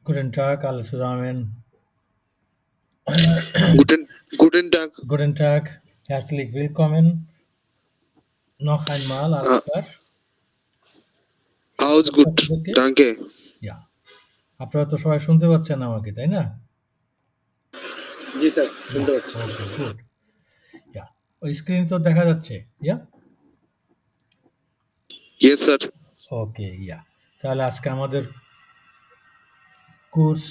Guten Tag, alle zusammen. Guten Tag. Guten Tag, herzlich willkommen. Noch einmal আরেকবার। Alles gut. আপনাদেরকে? Danke. Ja. আপনারা তো সবাই শুনতে পাচ্ছেন আমাকে, তাই না? জি স্যার, শুনতে পাচ্ছি। ওকে, গুড। ইয়া। ওই স্ক্রিন তো দেখা যাচ্ছে, ইয়া? Yes, sir. ওকে, ইয়া। তাহলে আজকে আমাদের কোর্স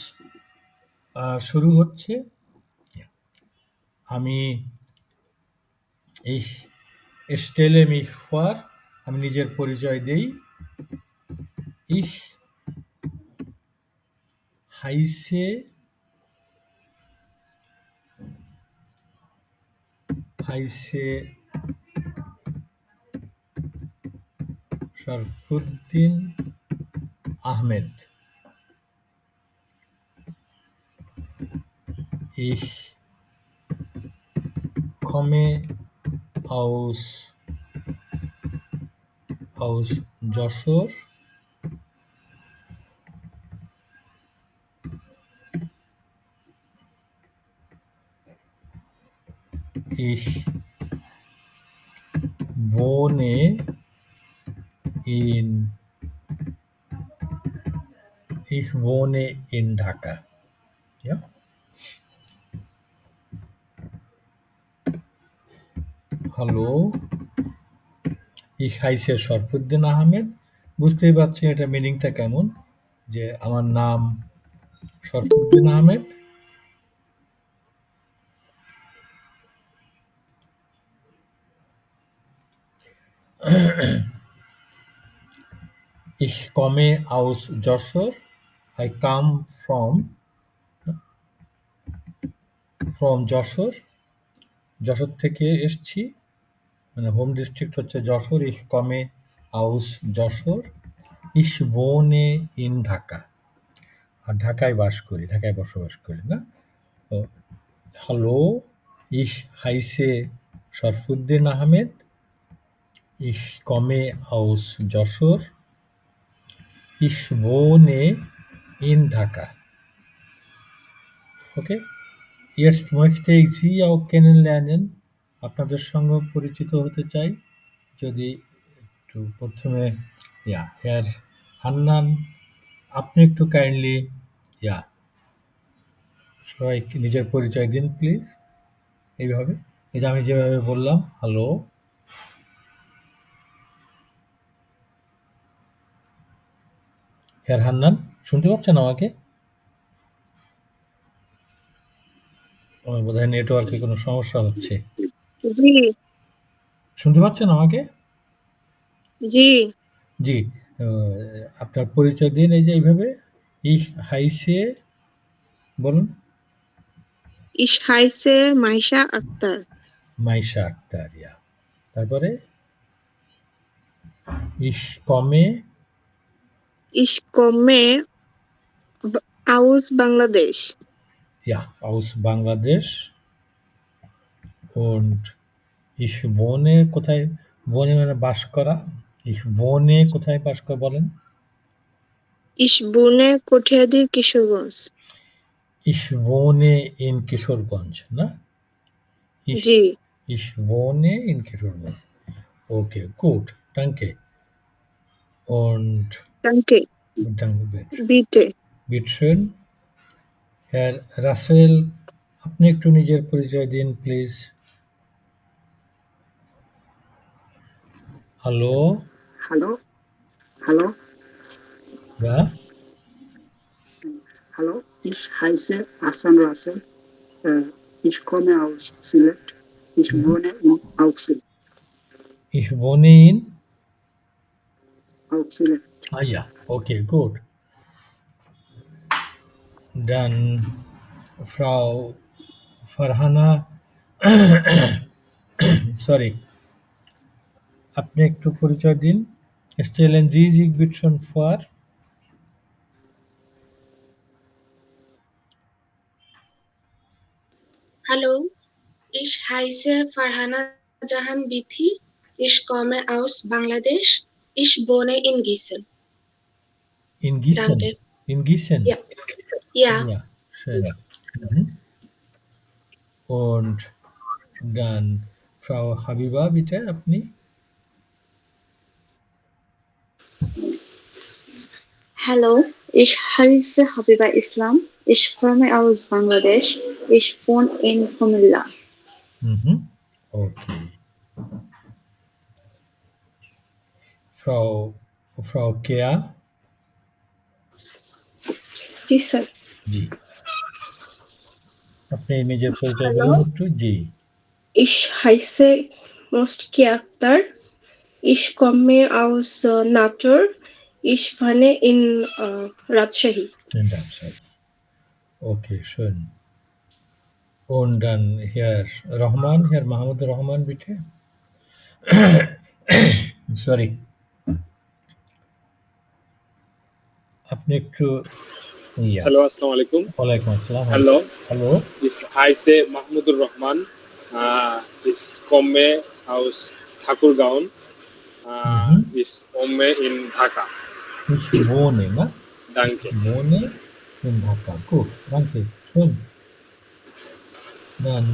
শুরু হচ্ছে। আমি stelle mich vor, আমি নিজের পরিচয় দেই। Ich heiße Sharafuddin Ahmed. Ich komme aus Jessore. Ich wohne in Dhaka. Ja? Hello, ich heiße Sharafuddin Ahmed. বুঝতেই পারছেন এটা মিনিংটা কেমন, যে আমার নাম Sharafuddin Ahmed. Ich komme aus Jessore. I come from Jessore. Jessore থেকে এসছি, মানে হোম ডিস্ট্রিক্ট হচ্ছে Jessore. Ich komme aus Jessore. Ich wohne in Dhaka. আর ঢাকায় বাস করি, ঢাকায় বসবাস করি না। তো hello, ich heiße Sharafuddin Ahmed. Ich komme aus Jessore. Ich wohne in Dhaka. Okay, jetzt möchte ich Sie auch kennenlernen, আপনাদের সঙ্গে পরিচিত হতে চাই। যদি একটু প্রথমে হেয়ার হান্নান, আপনি একটু কাইন্ডলি সবাই নিজের পরিচয় দিন প্লিজ। এইভাবে, এই যে আমি যেভাবে বললাম, হ্যালো। হেয়ার হান্নান, শুনতে পাচ্ছেন আমাকে? আমার বোধহয় নেটওয়ার্কে কোনো সমস্যা হচ্ছে। জি শুনতে পাচ্ছেন আমাকে? জি জি। আপনার পরিচয় দিন এই যে এইভাবে। Ich heiße, বলুন। Ich heiße Maisha Akter. মাইশা আক্তার, তারপরে Ich komme aus Bangladesh. aus Bangladesh. und ich wohne, কোথায় wohne মানে বাস করা। Ich wohne কোথায় বাস করে বলেন? Ich wohne কঠিয়াদীর Kishoreganj. Ich wohne in Kishoreganj, না? জি। Ich wohne in Kishoreganj. Okay, gut, danke. Und danke. bitte. Bitteschön. Herr Rasel, আপনি একটু নিজের পরিচয় দিন please. Hello. Hallo, ich heiße Hassan Russell. Ich komme aus Silet. Ich wohne in Auxil. Ich wohne in Auxil. ja, okay, gut. Dann Frau Farhana, sorry, আপনি একটু পরিচয় দিন। Stellen Sie sich bitte schon vor. Hallo, ich heiße Farhana Jahan Bithi. Ich komme aus Bangladesch. Ich wohne in Gießen. In Gießen. Danke. In Gießen. Ja. Ja, Ja, schön. Mhm. Und dann Frau Habiba, bitte, আপনি? Hallo, ich heiße Habiba Islam. Ich komme aus Bangladesch. Ich wohne in Kumilla. Mhm. Okay. Frau Kea? G sir. জি। আপনি নিজের পরিচয় Hallo, বলুন একটু? জি। ich heiße Mostki Akhtar. Ich komme aus Natur. Ich wohne in Rajshahi. In Rajshahi. Okay, schön. Und dann Herr Rahman, Herr Mahmoud Rahman, bitte. Sorry. আপনি একটু ইয়া Hello, assalamu alaikum. ওয়ালাইকুম আসসালাম। Hello, hello. ich heiße Mahmudur Rahman. Ich komme aus Thakurgaon. Ich wohne in Dhaka. Ich wohne, ne? Danke. Ich wohne in Dhaka. Gut, danke. Schön. Dann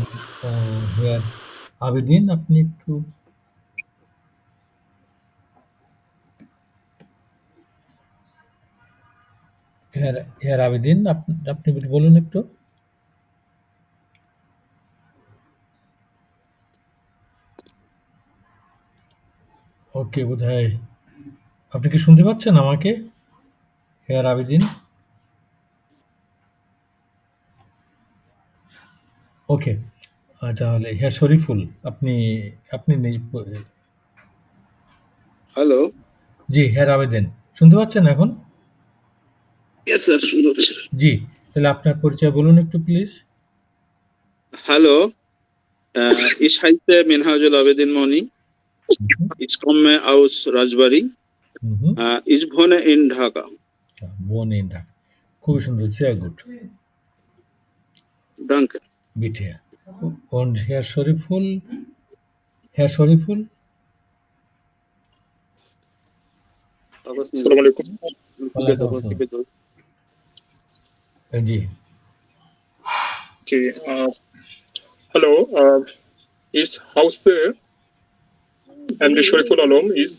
Herr Abedin, আপনি একটু Herr Abedin, আপনি বলুন একটু। ওকে, বোধহয় আপনি কি শুনতে পাচ্ছেন আমাকে, হেয়ার আবেদিন? ওকে, তাহলে হেয়ার শরীফুল, আপনি আপনি Hello. জি, হেয়ার আবেদিন শুনতে পাচ্ছেন এখন? Yes, sir. শুনতে পাচ্ছি। জি, তাহলে আপনার পরিচয় বলুন একটু please. Hallo. Ich heiße Minhajul Abedin Moni. Ich komme aus Rajbari. Ich wohne in Dhaka. বোন ইন ঢাকা। খুবই সুন্দর, sehr gut. Danke. Bitte. Und Herr Şeriful? Herr Şeriful? Assalamu alaikum. ওয়ালাইকুম আসসালাম। জি। Okay. Hello. Ich heiße Emre Shariful Alam. Ich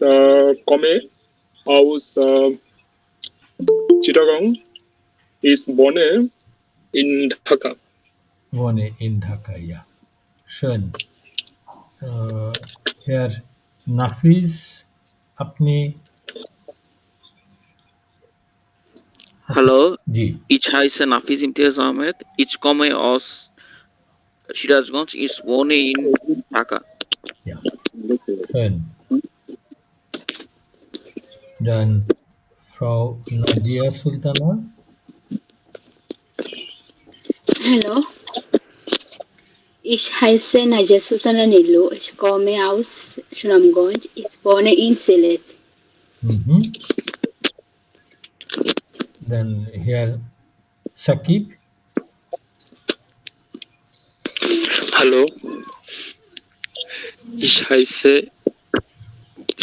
komme aus Chittagong. Ich wohne in Dhaka. Wohne in Dhaka, ja. Schön. Herr Nafiz, আপনি? Hallo, G. ich heiße Nafiz Imtiaz Ahmed. Ich komme aus Sirazganj. Ich wohne in Dhaka. Ja. Schön. Dann Frau Najia Sultana. Hallo, ich heiße Najia Sultana Nilu. Ich komme aus Sunamganj. Ich wohne in Silet. Dann Herr Sakib. Hallo, ich heiße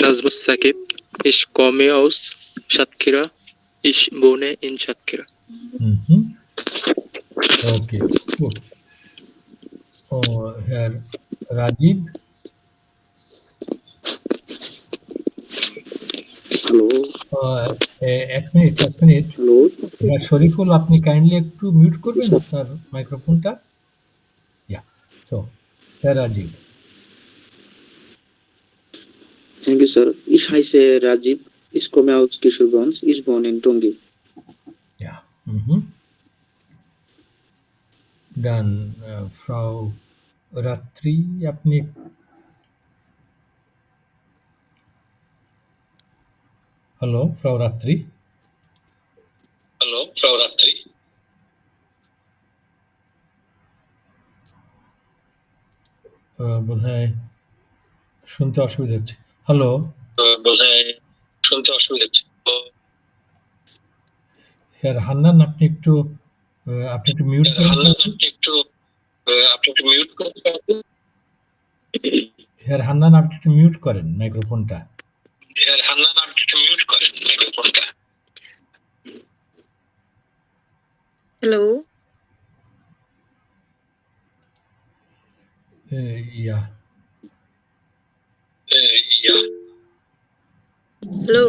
Nazmus Sakib. Ich komme aus Satkhira. Ich wohne in Satkhira. Okay, gut. Herr Rajiv. Hello. এক minute. Hello. হ্যাঁ শরীফুল, আপনি kindly একটু mute করবেন আপনার মাইক্রোফোনটা? Ja, so, Herr Rajiv. Thank you, sir. Ich heiße Rajiv. Ich komme aus Kishoreganj. Ich wohne in Tongi. Ja. ডান। ফ্রাউ রাত্রি, আপনি hello ফ্রাউ রাত্রি। বোধহয় শুনতে অসুবিধা হচ্ছে। হ্যালো, হ্যাঁ হান্নান, আপনি একটু মিউট করেন। হ্যাঁ হান্নান, আপনি একটু মিউট করেন মাইক্রোফোনটা। হ্যালো, ইয়া হ্যালো,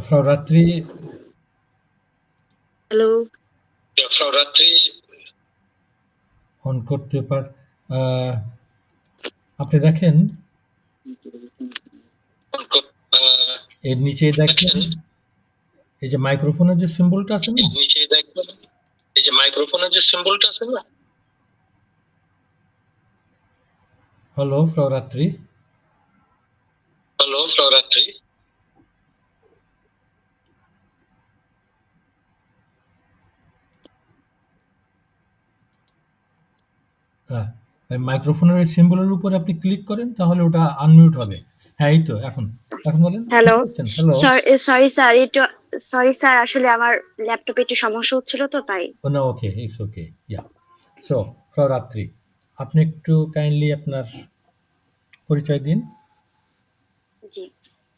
ফ্রাউ রাত্রি, হ্যালো, অন করতে আপনি দেখেন এর নিচে দেখেন এই যে মাইক্রোফোনের যে সিম্বলটা আছে না, হ্যালো ফ্রাউ রাত্রি। মাইক্রোফোনের ওই সিম্বলের উপর আপনি ক্লিক করেন, তাহলে ওটা আনমিউট হবে। হ্যাঁ, এই তো এখন বলেন। Hello, hello. সরি স্যার, আসলে আমার ল্যাপটপে একটু সমস্যা হচ্ছিল তো তাই। না, ওকে, ইটস ওকে। ইয়া, সো ফ্রাউ রাত্রি, আপনি একটু কাইন্ডলি আপনার পরিচয় দিন। জি,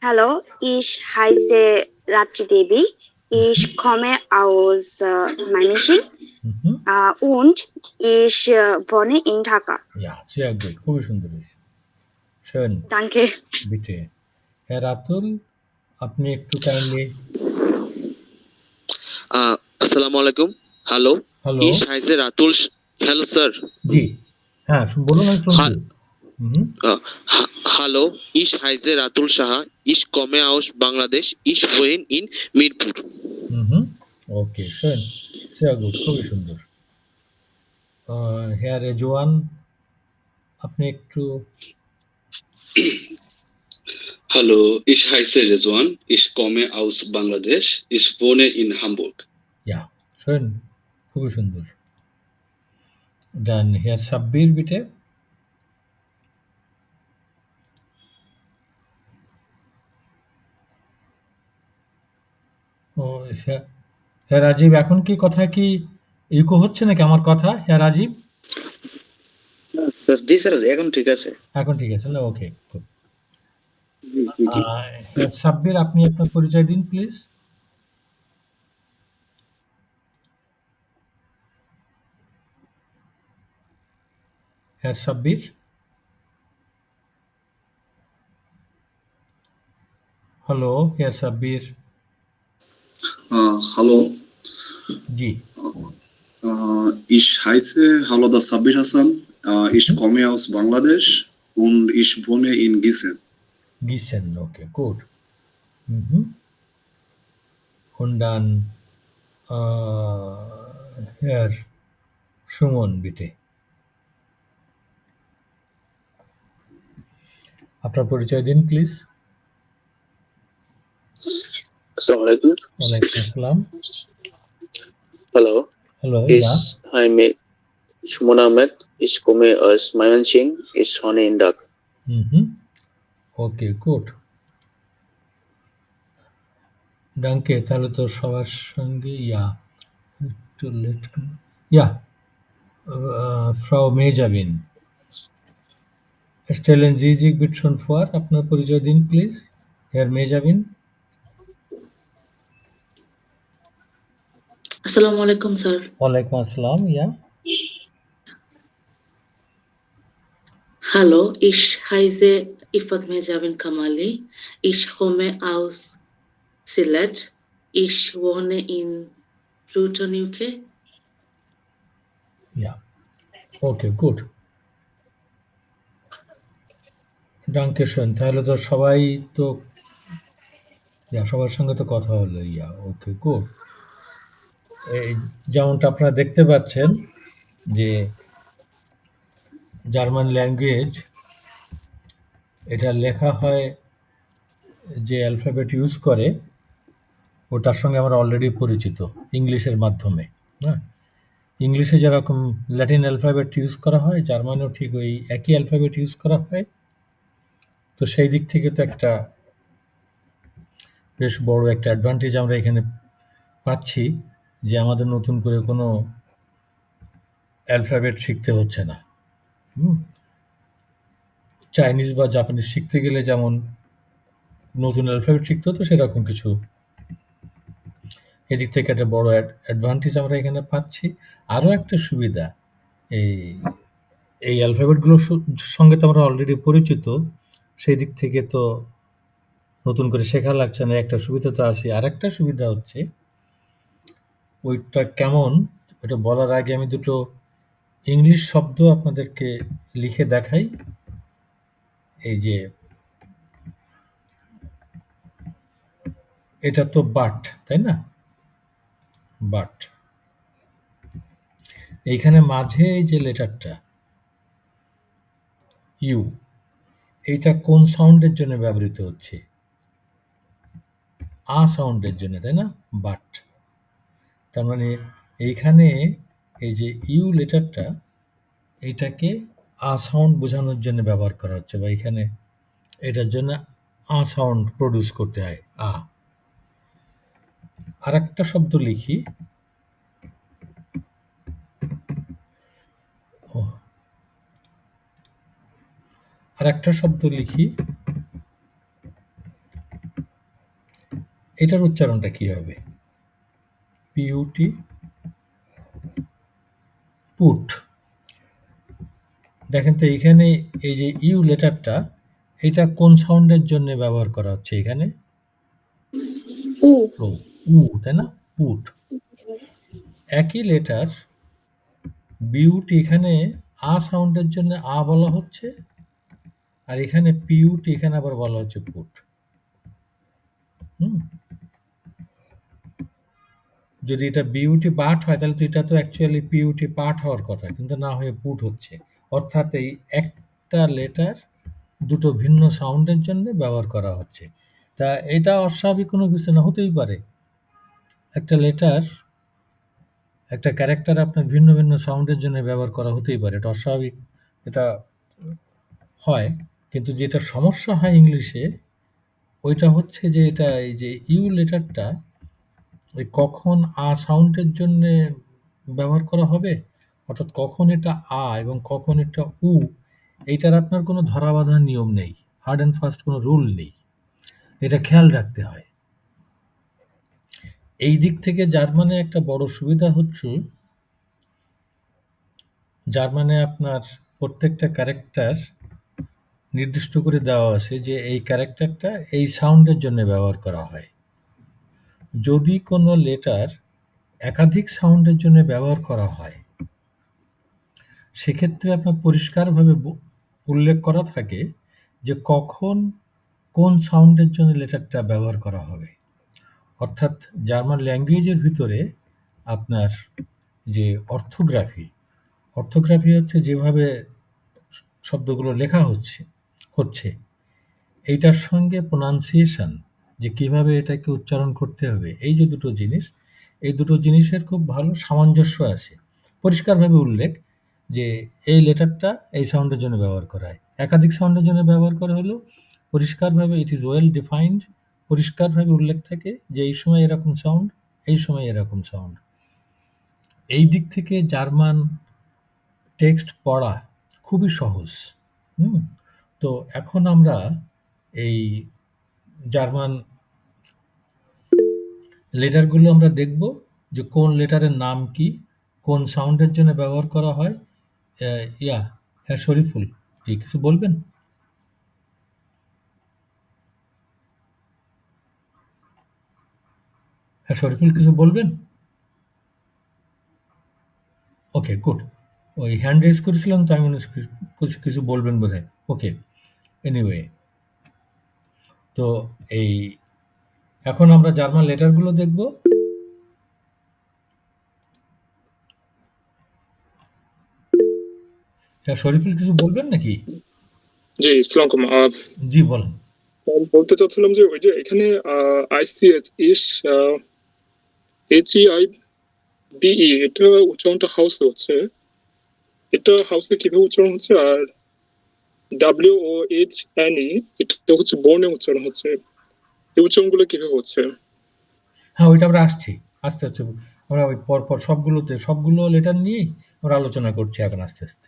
hello, ich heiße Ratri Devi, ich komme aus Mymensingh und ich wohne in Dhaka. Ja, sehr gut, খুবই সুন্দর হয়েছে। schön, Danke. bitte. Herr Ratul, আপনি একটু কাইন্ডলি। আসসালামু আলাইকুম। Hello, hello, ich heiße Ratul. Hello sir. জি, হ্যাঁ বলুন, আমি শুনছি। Hallo, ich heiße Ratul Shah. Ich komme aus Bangladesh. Ich wohne in Mirpur. Okay, schön, sehr gut, খুবই সুন্দর। হ্যাঁ রেজওয়ান, আপনি একটু। Hallo, ich heiße Rezwan. Ich komme aus Bangladesch. Ich wohne in Hamburg. Ja, schön, খুবই সুন্দর। Dann Herr Sabbir, bitte. ও হ্যাঁ রাজীব, এখন কি কথা কি ইকো হচ্ছে নাকি আমার কথা? হ্যাঁ রাজীব। জি স্যার, এখন ঠিক আছে। এখন ঠিক আছে না? ওকে, গুড। হ্যাঁ সাব্বির, আপনি আপনার পরিচয় দিন প্লিজ। হ্যাঁ সাব্বির। হ্যালো, হ্যাঁ Sabbir. Hallo. G. Ich heiße Haloda Sabir Hassan. Ich komme aus Bangladesch und ich wohne in Gießen. Gießen, okay, gut. Und dann Herr Suman, bitte. আপনার পরিচয় দিন প্লিজ। Assalamu alaikum. ওয়ালাইকুম আসসালাম। Hello. Hello, ja. I'm Shumon Ahmed. Ich komme aus Mymensingh. Ich wohne in Dhaka. Okay, good. ডাঙ্কে, তাহলে তো সবার সঙ্গে Frau Mejavin. Stellen Sie sich bitte schon vor, আপনার পরিচয় দিন please. Herr Mejavin. Assalamu alaikum, sir. ওয়ালাইকুম আসসালাম, Hallo, ich heiße Ifat Mejavin Kamali. Ich komme aus Sylhet. Ich wohne in Luton, UK. Okay, good. ডাঙ্কে শোন, তাহলে তো সবাই তো সবার সঙ্গে তো কথা হলো। ওকে, গুড। এই যেমনটা আপনারা দেখতে পাচ্ছেন যে জার্মান ল্যাঙ্গুয়েজ, এটা লেখা হয় যে অ্যালফাবেট ইউজ করে ওটার সঙ্গে আমরা অলরেডি পরিচিত ইংলিশের মাধ্যমে। হ্যাঁ, ইংলিশে যেরকম ল্যাটিন অ্যালফাবেট ইউজ করা হয়, জার্মানেও ঠিক ওই একই অ্যালফাবেট ইউজ করা হয়। তো সেই দিক থেকে তো একটা বেশ বড় একটা অ্যাডভান্টেজ আমরা এখানে পাচ্ছি যে আমাদের নতুন করে কোনো অ্যালফাবেট শিখতে হচ্ছে না। চাইনিজ বা জাপানিজ শিখতে গেলে যেমন নতুন অ্যালফাবেট শিখতে হতো, সেরকম কিছু এদিক থেকে একটা বড় অ্যাডভান্টেজ আমরা এখানে পাচ্ছি। আরও একটা সুবিধা, এই অ্যালফাবেটগুলোর সঙ্গে তো আমরা অলরেডি পরিচিত, সেই দিক থেকে তো নতুন করে শেখা লাগছে না, একটা সুবিধা তো আছে। আর একটা সুবিধা হচ্ছে ওইটা কেমন, ওটা বলার আগে আমি দুটো ইংলিশ শব্দ আপনাদেরকে লিখে দেখাই। এই যে এটা তো বাট, তাই না? বাট। এইখানে মাঝে এই যে লেটারটা ইউ, এইটা কোন সাউন্ডের জন্য ব্যবহৃত হচ্ছে? আ সাউন্ডের জন্য, তাই না? বাট। তার মানে এইখানে এই যে ইউ লেটারটা, এইটাকে আ সাউন্ড বোঝানোর জন্য ব্যবহার করা হচ্ছে, বা এখানে এটার জন্য আ সাউন্ড প্রডিউস করতে হয়, আ। আর একটা শব্দ লিখি, এটার উচ্চারণটা কি হবে? পিউটি, পুট। দেখেন তো এইখানে এই যে ইউ লেটারটা, এটা কোন সাউন্ডের জন্য ব্যবহার করা হচ্ছে এখানে? উ, তাই না? পুট। একই লেটার বিউটি, এখানে আ সাউন্ডের জন্য আ বলা হচ্ছে, আর এখানে পিউটি, এখানে আবার বলা হচ্ছে পুট। যদি এটা বিউটি বাট হয়, তাহলে তো এটা তো অ্যাকচুয়ালি পিউটি পাট হওয়ার কথা, কিন্তু না হয়ে পুট হচ্ছে। অর্থাৎ এই একটা লেটার দুটো ভিন্ন সাউন্ডের জন্য ব্যবহার করা হচ্ছে। তা এটা অস্বাভাবিক কোনো কিছু না, হতেই পারে। একটা লেটার, একটা ক্যারেক্টার আপনার ভিন্ন ভিন্ন সাউন্ডের জন্য ব্যবহার করা হতেই পারে, এটা অস্বাভাবিক, এটা হয়। কিন্তু যেটা সমস্যা হয় ইংলিশে, ওইটা হচ্ছে যে এটা এই যে ইউ লেটারটা ওই কখন আ সাউন্ডের জন্যে ব্যবহার করা হবে, অর্থাৎ কখন এটা আ এবং কখন এটা উ, এইটার আপনার কোনো ধরাবাঁধা নিয়ম নেই, হার্ড অ্যান্ড ফাস্ট কোনো রুল নেই। এটা খেয়াল রাখতে হয়। এই দিক থেকে জার্মানে একটা বড় সুবিধা হচ্ছে, জার্মানে আপনার প্রত্যেকটা ক্যারেক্টার নির্দিষ্ট করে দেওয়া আছে যে এই ক্যারেক্টারটা এই সাউন্ডের জন্য ব্যবহার করা হয়। যদি কোনো লেটার একাধিক সাউন্ডের জন্য ব্যবহার করা হয়, সেক্ষেত্রে আপনার পরিষ্কারভাবে উল্লেখ করা থাকে যে কখন কোন সাউন্ডের জন্য লেটারটা ব্যবহার করা হবে। অর্থাৎ জার্মান ল্যাঙ্গুয়েজের ভিতরে আপনার যে অর্থোগ্রাফি হচ্ছে যেভাবে শব্দগুলো লেখা হচ্ছে এইটার সঙ্গে প্রোনাউন্সিয়েশন, যে কিভাবে এটাকে উচ্চারণ করতে হবে, এই যে দুটো জিনিস, এই দুটো জিনিসের খুব ভালো সামঞ্জস্য আছে। পরিষ্কারভাবে উল্লেখ যে এই লেটারটা এই সাউন্ডের জন্য ব্যবহার করা হয়, একাধিক সাউন্ডের জন্য ব্যবহার করা হলেও পরিষ্কারভাবে ইট ইজ ওয়েল ডিফাইন্ড, পরিষ্কারভাবে উল্লেখ থাকে যে এই সময় এরকম সাউন্ড, এই সময় এরকম সাউন্ড। এই দিক থেকে জার্মান টেক্সট পড়া খুবই সহজ। তো এখন আমরা এই জার্মান লেটারগুলো আমরা দেখব যে কোন লেটারের নাম কি, কোন সাউন্ডের জন্য ব্যবহার করা হয়। হ্যাঁ শরীফুল, কিছু বলবেন? হ্যাঁ শরীফুল, কিছু বলবেন? ওকে, গুড। ওই হ্যান্ড রেজ করেছিলাম তো, আমি কিছু বলবেন বোধহয়। ওকে, এনিওয়ে, তো এই এখন আমরা জার্মান লেটারগুলো দেখব। শরীফুল কিছু বলবেন নাকি? জি, আসসালামু আলাইকুম। জি বলেন। স্যার বলতে চাচ্ছিলাম যে ওই যে এখানে ICH ইস HEIBE এটা উচ্চারণটা হাউসে হচ্ছে, এটা হাউসে কিভাবে উচ্চারণ হচ্ছে? আর WOHNE এটা হচ্ছে বর্ণে উচ্চারণ হচ্ছে, এই উচ্চারণগুলো কিভাবে হচ্ছে? হ্যাঁ, ওইটা আমরা আসছি আস্তে আস্তে। আমরা ওই পরপর সবগুলো লেটার নিয়ে আমরা আলোচনা করছি এখন আস্তে আস্তে।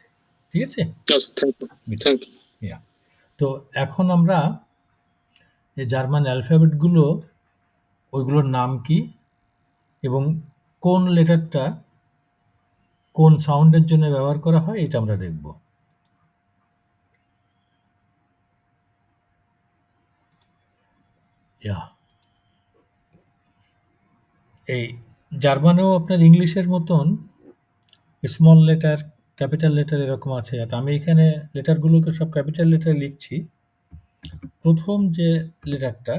ঠিক আছে? আচ্ছা, থ্যাংক ইউ। তো এখন আমরা এই জার্মান অ্যালফাবেটগুলো, ওইগুলোর নাম কি এবং কোন লেটারটা কোন সাউন্ডের জন্য ব্যবহার করা হয় এটা আমরা দেখব। এই জার্মানেও আপনার ইংলিশের মতন স্মল লেটার, ক্যাপিটাল লেটার এরকম আছে। আমি এখানে লেটারগুলোকে সব ক্যাপিটাল লেটার লিখছি। প্রথম যে লেটারটা,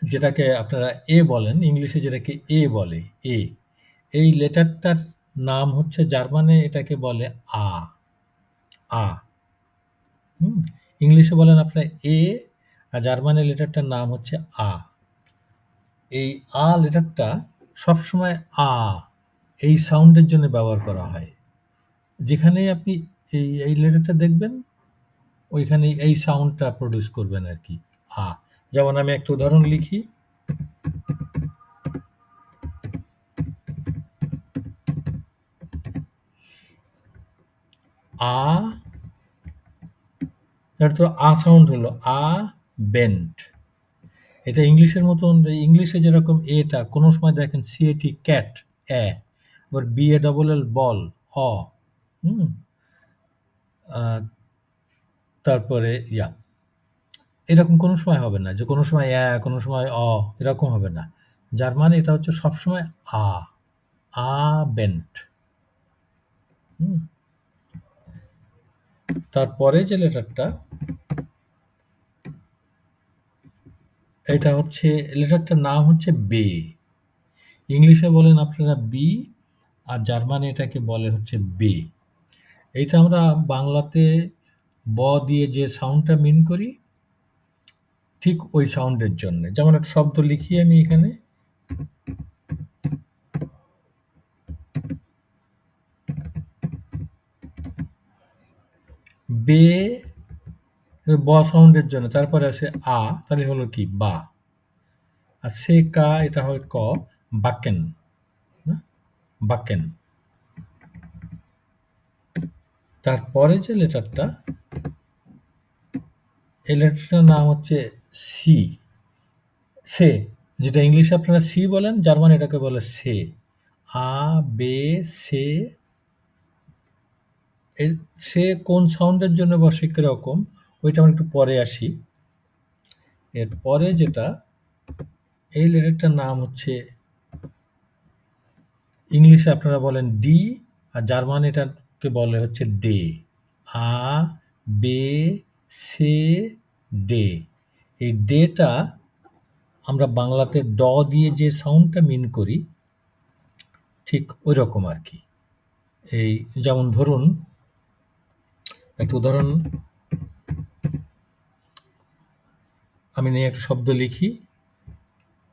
যেটাকে আপনারা এ বলেন, ইংলিশে যেটাকে এ বলে, এ, এই লেটারটার নাম হচ্ছে জার্মানে এটাকে বলে আ। আ ইংলিশে বলেন আপনারা এ, আর জার্মানে লেটারটার নাম হচ্ছে আ। এই আ লেটারটা সবসময় আ এই সাউন্ডের জন্য ব্যবহার করা হয়। যেখানে আপনি এই লেটারটা দেখবেন ওইখানে এই সাউন্ডটা প্রডিউস করবেন আর কি, আ। যেমন আমি একটা উদাহরণ লিখি। আ, এটা তো আ সাউন্ড হলো, আ বেন্ট। এটা ইংলিশের মতন, ইংলিশে যেরকম এটা কোনো সময় দেখেন CAT ক্যাট, এ, আবার BALL বল, অ। তারপরে এরকম কোনো সময় হবে না যে কোনো সময় কোনো সময় অ, এরকম হবে না। জার্মানে এটা হচ্ছে সবসময় আ, আ বেন্ট। তারপরে যে লেটারটা, এটা হচ্ছে লেটারটার নাম হচ্ছে বে। ইংলিশে বলেন আপনারা বি, আর জার্মানে এটাকে বলে হচ্ছে বে। এইটা আমরা বাংলাতে ব দিয়ে যে সাউন্ডটা মিন করি ঠিক ওই সাউন্ডের জন্য। যেমন একটা শব্দ লিখি আমি এখানে, বে, ব সাউন্ডের জন্য। তারপরে আছে আ, তাহলে হলো কি বা। আর সে কা, এটা হয় ক, বাকেন, বাকেন। তারপরে যে লেটারটা, এই লেটারটার নাম হচ্ছে সি, সে, যেটা ইংলিশে আপনারা সি বলেন, জার্মান এটাকে বলে সে। আ বে সে। সে কোন সাউন্ডের জন্য বসে কিরকম ওইটা আমরা একটু পরে আসি। এরপরে যেটা, এই লেটারটার নাম হচ্ছে, ইংলিশে আপনারা বলেন ডি, আর জার্মান এটাকে বলে হচ্ছে ডে। আ বে সে ডে। এই ডেটা আমরা বাংলাতে ড দিয়ে যে সাউন্ডটা মিন করি ঠিক ওই রকম আর কি। এই যেমন ধরুন একটা উদাহরণ আমি নিয়ে একটা শব্দ লিখি,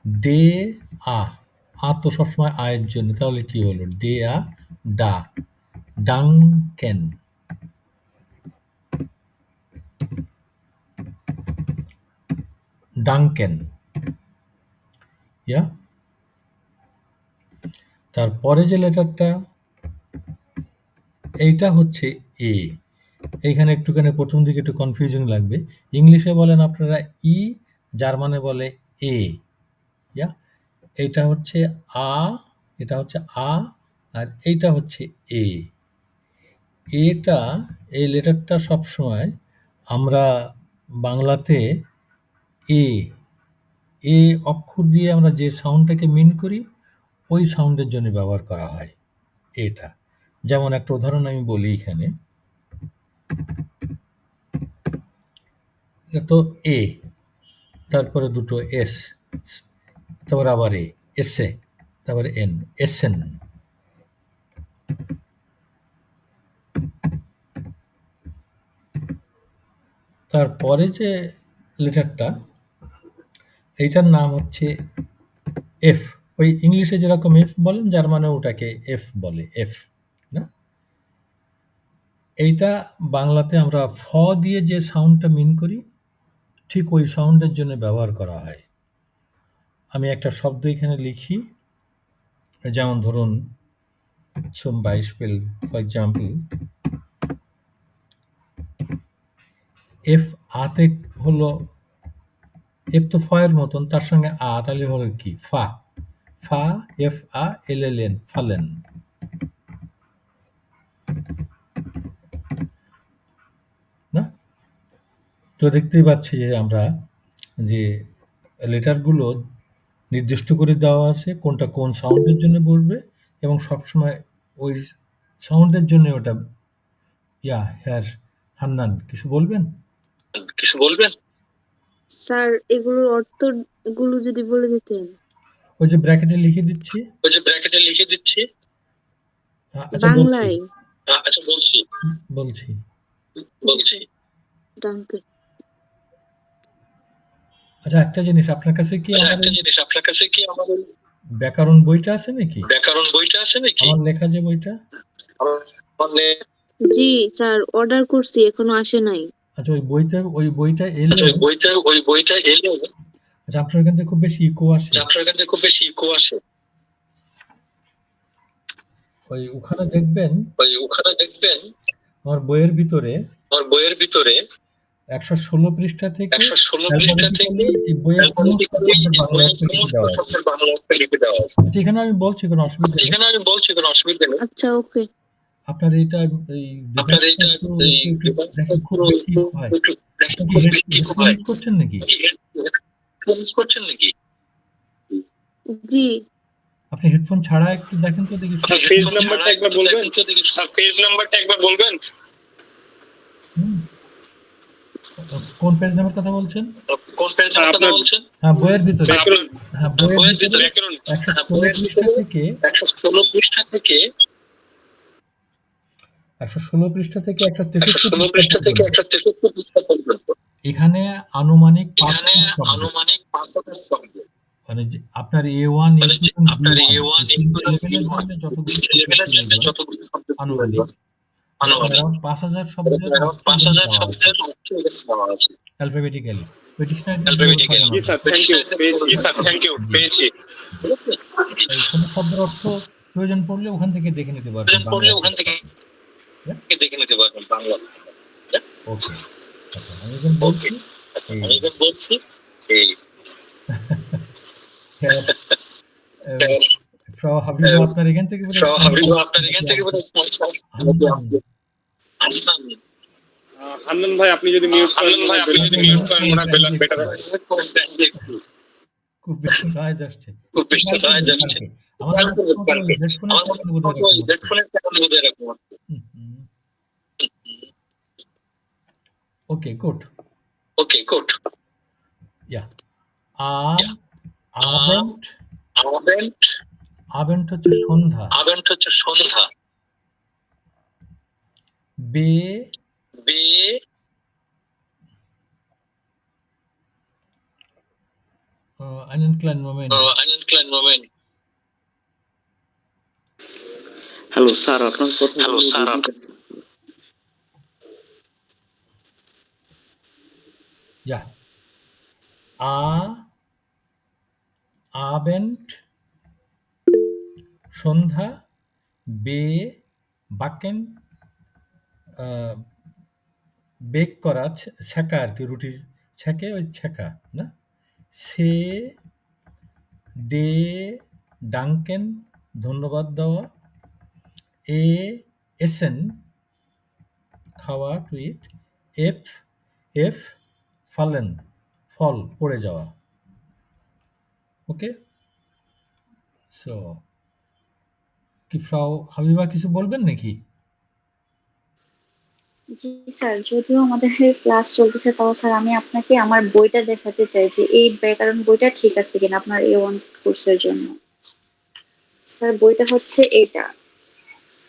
ডে আ। আ তো সবসময় আয়ের জন্য, তাহলে কি হলো? ডে আ ডা, ডাংকেন। ডাংকেন। তারপরে যে লেটারটা, এইটা হচ্ছে এ। এইখানে একটুখানি প্রথম দিকে একটু কনফিউজিং লাগবে। ইংলিশে বলেন আপনারা ই, জার্মানে বলে এ। এইটা হচ্ছে আ, এটা হচ্ছে আ, আর এইটা হচ্ছে এ। এটা, এই লেটারটা সবসময় আমরা বাংলাতে এ, এ অক্ষর দিয়ে আমরা যে সাউন্ডটাকে মিন করি ওই সাউন্ডের জন্য ব্যবহার করা হয় এটা। যেমন একটা উদাহরণ আমি বলি এখানে, এটা তো এ, তারপরে দুটো এস, তারপরে আবার এ, এসে, তারপরে এন, এসেন। তারপরে যে লেটারটা, এইটার নাম হচ্ছে এফ। ওই ইংলিশে যেরকম এফ বলেন, জার্মানে ওটাকে এফ বলে, এফ না। এইটা বাংলাতে আমরা ফ দিয়ে যে সাউন্ডটা মিন করি, ঠিক ওই সাউন্ডের জন্য ব্যবহার করা হয়। আমি একটা শব্দ এখানে লিখি, যেমন ধরুন zum Beispiel, for example, F আতে হলো, এফ তো ফ এর মতন, তার সঙ্গে আ, তাহলে হলো কি ফা, ফা এফ আ এল এল এন, ফালেন না। তো দেখতেই পাচ্ছি যে আমরা যে লেটারগুলো নির্দিষ্ট করে দেওয়া আছে কোনটা কোন সাউন্ডের জন্য বসবে, এবং সবসময় ওই সাউন্ডের জন্য ওটা। হ্যাঁ, হান্নান কিছু বলবেন? স্যার এগুলোর অর্থগুলো যদি বলে দিতেন। ওই যে ব্র্যাকেটে লিখে দিচ্ছি। আচ্ছা বাংলায় বলছি। ডাঙ্কে। আচ্ছা, একটা জিনিস, আপনার কাছে কি আমাদের ব্যাকরণ বইটা আছে নাকি? আমার লেখা যে বইটা। জি স্যার, অর্ডার করছি, এখনো আসে নাই। আচ্ছা, ওই বইটা এলে, আচ্ছা আপনার এখান থেকে খুব বেশি ইকো আসে। ওখানে দেখবেন আমার বইয়ের ভিতরে 116 পৃষ্ঠা থেকে এই বইয়ের সমস্ত শব্দের বাংলা অর্থ লিখে দেওয়া আছে। এখানে আমি বলছি, কোনো অসুবিধা নেই। আচ্ছা, ওকে। আপনার এটা এই দেখেন খুব বেশি ইকো হয়। হেডফোন করছেন নাকি? জি। আপনি হেডফোন ছাড়া একটু দেখেন তো দেখি। পেজ নাম্বারটা একবার বলবেন? কোন পেজ নাম্বার কথা বলছেন? হ্যাঁ, বইয়ের ভিতরে। হ্যাঁ, বইয়ের ভিতরে 116 পৃষ্ঠা থেকে 116 পৃষ্ঠা থেকে 163 পৃষ্ঠা পর্যন্ত। এখানে আনুমানিক 5,000 শব্দ। মানে আপনার A1 যতগুলো আনুমানিক 5,000 শব্দের অ্যালফাবেটিক্যালি ডিকশনারি। জি স্যার, থ্যাংক ইউ, পেয়েছি। কোন শব্দের অর্থ প্রয়োজন পড়লে ওখান থেকে দেখে নিতে পারবেন বাংলা। ওকে, আচ্ছা আমি এখন বলছি ফ্রাউ হাবিবা, আপনার এখান থেকে হান্নান ভাই, আপনি যদি মিউট করেন মনে হয় বেটার হয়। খুব বেশি নয়েজ আসছে। ওকে, গুড। আবেন্ট হচ্ছে সন্ধ্যা। বে einen kleinen Moment. Hello sir, আপনার কথা Ja. Abend সন্ধ্যা, বে বাকেন বেক করা, ছেঁকা আর কি, রুটি ছেঁকে ওই ছেঁকা না। সে ডে ডাঙ্কেন ধন্যবাদ দেওয়া। এসেন খাওয়া, টু ইট। এফ ফালেন ফল, পড়ে যাওয়া। ওকে, সো কি ফ্রাউ হাবিবা কিছু বলবেন নাকি? জি স্যার, যদিও আমাদের ক্লাস চলতেছে, তাও স্যার আমি আপনাকে আমার বইটা দেখাতে চাই যে এই ব্যাকরণ বইটা ঠিক আছে কিনা আপনার A1 কোর্সের জন্য। স্যার বইটা হচ্ছে এটা।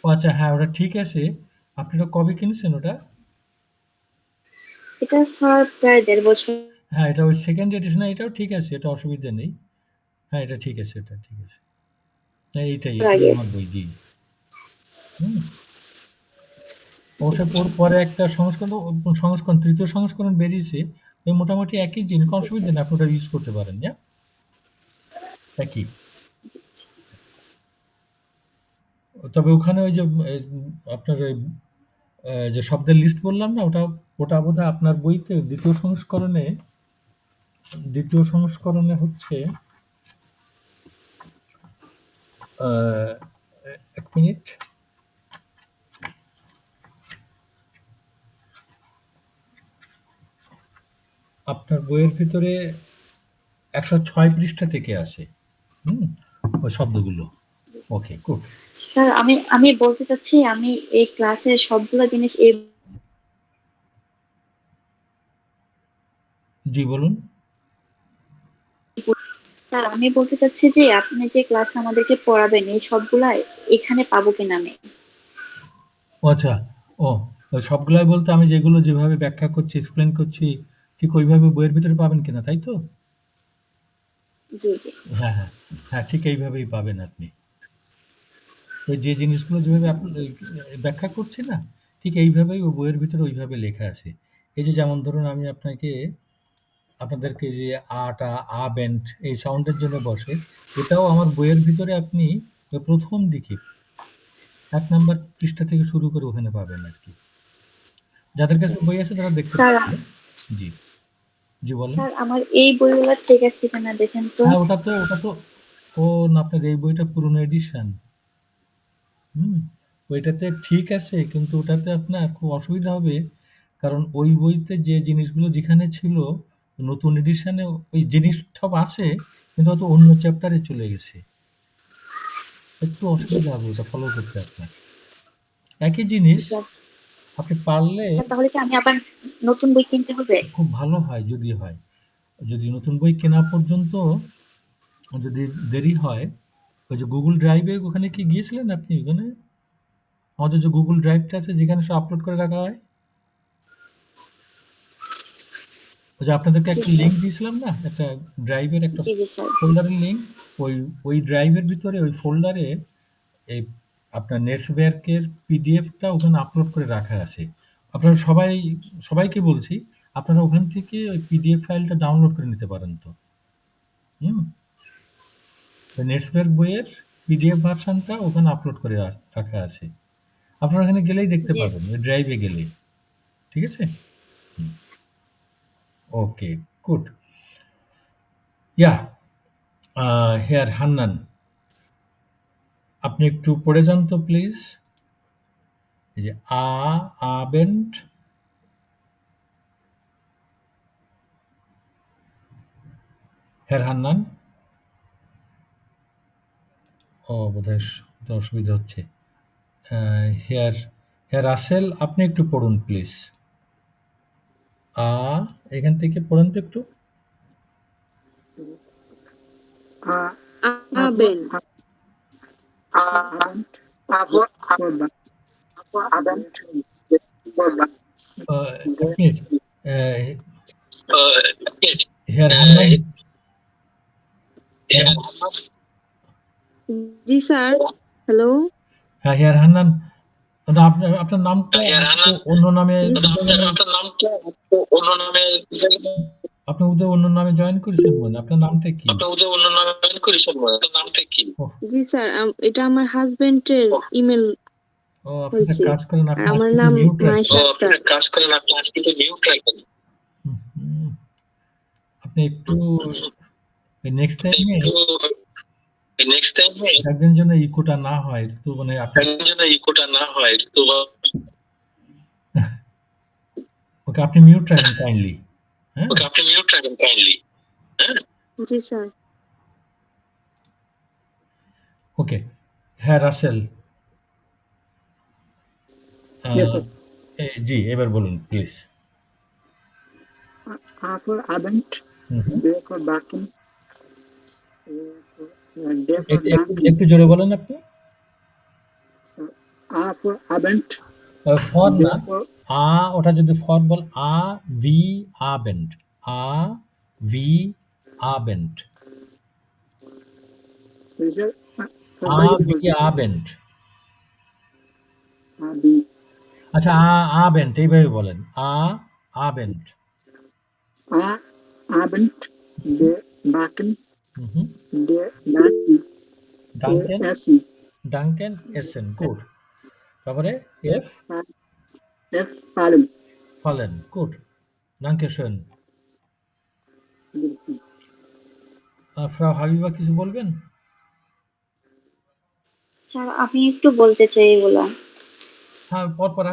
ও আচ্ছা, হ্যাঁ ওটা ঠিক আছে। আপনি ওটা কবে কিনছেন ওটা? এটা স্যার প্রায় ১.৫ বছর। হ্যাঁ, এটা ওই সেকেন্ড এডিশন, এটাও ঠিক আছে, এটা অসুবিধা নেই। হ্যাঁ, এটা ঠিক আছে, এটা ঠিক আছে। হ্যাঁ, এটাই আগে আমার বই, জি। হুম। অবশ্য পরে একটা সংস্করণ, তৃতীয় সংস্করণ বেরিয়েছে। ওই মোটামুটি একই জিনিস, অসুবিধা নেই, আপনি ওটা ইউজ করতে পারেন, যা একই। তবে ওখানে ওই যে আপনার ওই যে শব্দের লিস্ট বললাম না, ওটা বোধহয় আপনার বইতে দ্বিতীয় সংস্করণে হচ্ছে, এক মিনিট, আপনার বইয়ের ভিতরে ১০৬ পৃষ্ঠা থেকে আসে ওই শব্দগুলো। ওকে, গুড। স্যার আমি বলতে চাচ্ছি আমি এই ক্লাসের সবগুলা জিনিস জি বলুন। স্যার আমি বলতে চাচ্ছি যে আপনি যে ক্লাস আমাদেরকে পড়াবেন এই সবগুলা এখানে পাবো কিনা আমি? ও আচ্ছা, ও ওই সবগুলাই বলতে আমি যেভাবে ব্যাখ্যা করছি, এক্সপ্লেন করছি, ঠিক ওইভাবে বইয়ের ভিতরে পাবেন কিনা, তাই তো? জি জি। হ্যাঁ হ্যাঁ হ্যাঁ, ঠিক এইভাবেই পাবেন আপনি। ওই যে জিনিসগুলো যেভাবে আপনি ব্যাখ্যা করছি না, ঠিক এইভাবেই ওই বইয়ের ভিতরে ওইভাবে লেখা আছে। এই যে যেমন ধরুন, আমি আপনাদেরকে যে আটা আ ব্যান্ড এই সাউন্ডের জন্য বসে, এটাও আমার বইয়ের ভিতরে আপনি ওই প্রথম দিকে ১ নাম্বার পৃষ্ঠা থেকে শুরু করে ওখানে পাবেন আরকি। যাদের কাছে বই আছে তারা দেখতে স্যার পাবে। জি, জি বলেন। স্যার আমার এই বইগুলা ঠিক আছে কিনা দেখেন তো। হ্যাঁ, ওটা তো ও না, আপনার এই বইটা পুরনো এডিশন। ওইটাতে ঠিক আছে, কিন্তু ওটাতে আপনার খুব অসুবিধা হবে। কারণ ওই বইতে যে জিনিসগুলো যেখানে ছিল, নতুন এডিশনে ওই জিনিস সব আছে, কিন্তু হয়তো অন্য চ্যাপ্টারে চলে গেছে। একটু অসুবিধা হবে ওটা ফলো করতে আপনার। একই জিনিস আপনি পারলে স্যার তাহলে কি আমি আবার নতুন বই কিনতে হবে? খুব ভালো হয় যদি হয়। যদি নতুন বই কেনা পর্যন্ত যদি দেরি হয়, ওই যে Google Drive-এ ওখানে কি গিয়েছিলেন আপনি ওখানে? আমাদের যে Google Drive-টা আছে যেখানে সব আপলোড করে রাখা হয়? ওই যে আপনাদেরকে জি একটা স্যার। লিঙ্ক দিয়েছিলাম না? একটা ড্রাইভের একটা জি জি স্যার। ফোল্ডারের লিঙ্ক। ওই ড্রাইভের ভিতরে ওই ফোল্ডারে এই আপনার নেটওয়ার্কের পিডিএফটা ওখানে আপলোড করে রাখা আছে। আপনারা সবাইকে বলছি, আপনারা ওখান থেকে ওই পিডিএফ ফাইলটা ডাউনলোড করে নিতে পারেন তো। হুম? ওই নেটওয়ার্ক বইয়ের পিডিএফ ভার্সনটা ওখানে আপলোড করে রাখা আছে। আপনারা ওখানে গেলেই দেখতে জি পাবেন, ওই ড্রাইভে গেলে। ঠিক আছে? ওকে, গুড। ইয়া, হিয়ার হান্নান, আপনি একটু পড়ে যান তো প্লিজ। এই যে আবেন্ড, হেয়ার হান্নান। বোধহয় অসুবিধা হচ্ছে। হেয়ার হেয়ার রাসেল, আপনি একটু পড়ুন প্লিজ। এখান থেকে পড়ুন তো একটু। আবেন এক মিনিট। হেয়ার হান্নান, জি স্যার, হ্যালো। হ্যাঁ হেয়ার হান্নান, আপনার নামটা অন্য নামে, আপনি উদয় অন্য নামে জয়েন করেছেন মনে, আপনার নামটা কি? জি স্যার, এটা আমার হাজবেন্ডের ইমেল আপনি একটা হয়েছে। কাজ করেন, আর আপনি আমার আজকে নাম মিউট মায়েশা রাখেন। আক্তার। আপনি একটু নেক্সট টাইমে দেখবেন যেন ইকোটা না হয়, তো মানে ওকে আপনি মিউট রাখেন কাইন্ডলি। হ্যাঁ, জি স্যার। ওকে। হ্যাঁ রাসেল, Yes, sir. জি, এবার বলুন please. A for Abend, B for Backen, D for Duncan. একটু জোরে বলেন আপনি। A for Abend, for B না, for ওটা যদি ফর বল, ভি আবেন্ট, ভি আবেন্ট, Caesar, ভি আবেন্ট। B. আচ্ছা, আবেন্ট এইভাবে বলেন, আবেন্ট। A Abend, D Backen, D Duncan, ডাঙ্কেন, A Essen, ডাঙ্কেন এসেন, গুড। তারপরে এফ F Fallen. ফালেন, গুড। ডাঙ্কে শোন। ফ্রাউ হাবিবা কিছু বলবেন? স্যার আমি একটু বলতে চাই এগুলা। হ্যাঁ, পরপর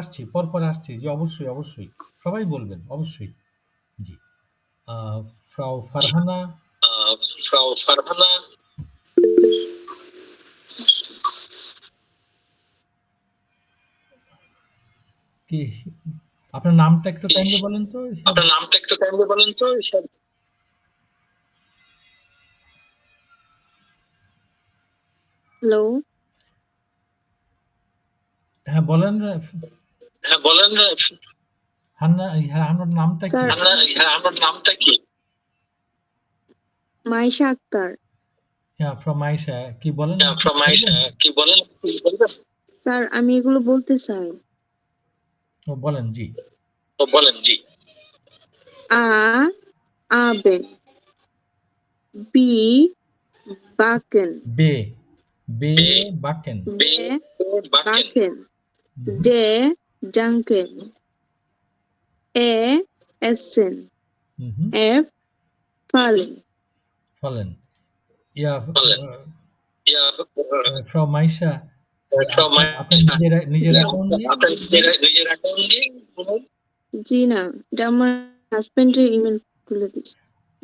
আসছি, জি অবশ্যই অবশ্যই সবাই বলবেন, অবশ্যই। জি, ফ্রাউ ফারহানা। কি আপনার নামটা একটু কাইন্ডলি বলেন তো। হ্যালো, হ্যাঁ বলেন। হান্না, আপনার নামটা কি? স্যার মাইশা আক্তার। হ্যাঁ, ফ্রম আয়েশা, কি বলেন? স্যার আমি এগুলো বলতে চাই। বলেন জি। আ আবেন, বি বাকেন, বে বাকেন, বে বাকেন, ডে ডাঙ্কেন, এ এসেন, এফ ফালেন। ইয়া ফ্রম আয়েশা, আপনার নিজের অ্যাকাউন্ট নেই? জি না, এটা আমার হাজবেন্ডের ইমেল খুলে দিচ্ছি।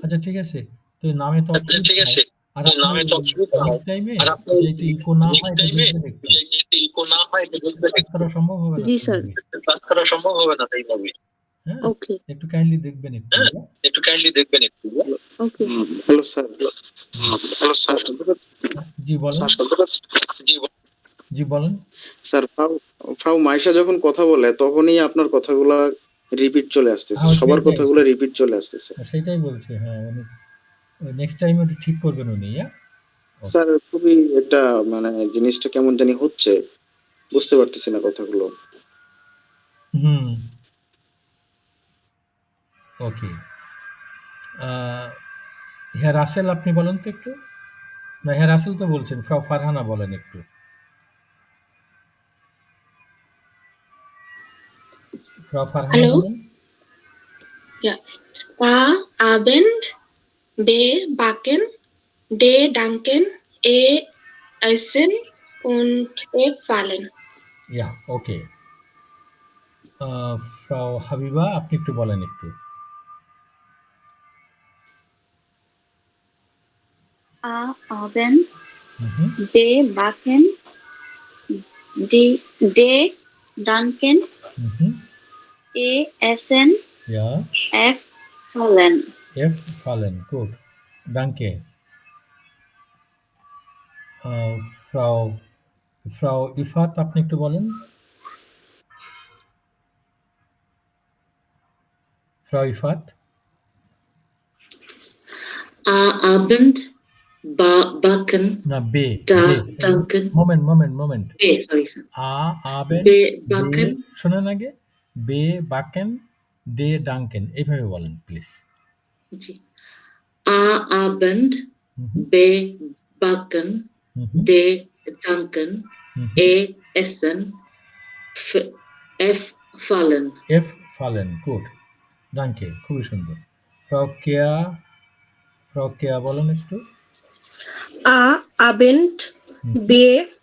আচ্ছা ঠিক আছে, তো নামে তো অসুবিধা নাই। আর আপনি নেক্সট টাইমে যাতে ইকো না হয় এটা দেখবেন একটু। কাজ করা সম্ভব হবে না জি স্যার। এইভাবে। হ্যাঁ, ওকে একটু কাইন্ডলি দেখবেন একটু। ওকে। Hello sir. জি বলেন। জি বলেন। স্যার, ফ্রাউ মাইশা যখন কথা বলে তখনই আপনার কথাগুলা রিপিট চলে আসতেছে, সবার কথাগুলো রিপিট চলে আসতেছে। সেটাই বলছি, হ্যাঁ উনি নেক্সট টাইম ওটা ঠিক করবেন উনি। স্যার খুবই একটা মানে জিনিসটা কেমন জানি হচ্ছে, বুঝতে পারতেছি না কথাগুলো। ওকে, হ্যাঁ রাসেল আপনি বলেন তো একটু। না, হ্যাঁ রাসেল তো বলছেন, ফ্রাউ ফারহানা বলেন একটু। ফ্রাউ ফারহানা বলেন। A Abend, B Backen, D Duncan, A Essen und F Fallen. ইয়া ওকে। ফ্রাউ হাবিবা আপনি একটু বলেন একটু। A Abend, B Backen, D Duncan, A Essen, F Fallen, good. দাঙ্কে। ফ্রাউ ইফাত আপনি একটু বলেন। ফ্রাউ ইফাত। Abend, Backen, না, বে Duncan. Moment. Sorry, sir. আবেন, Backen. শোনেন আগে, বে বাকেন, ডে ডাঙ্কেন, এইভাবে বলেন please. A Abend, B Backen, D Duncan, A Essen, F Fallen. Good. ডাঙ্কে, খুবই সুন্দর। ফ্রাউ কেয়া বলেন একটু। A Abend, B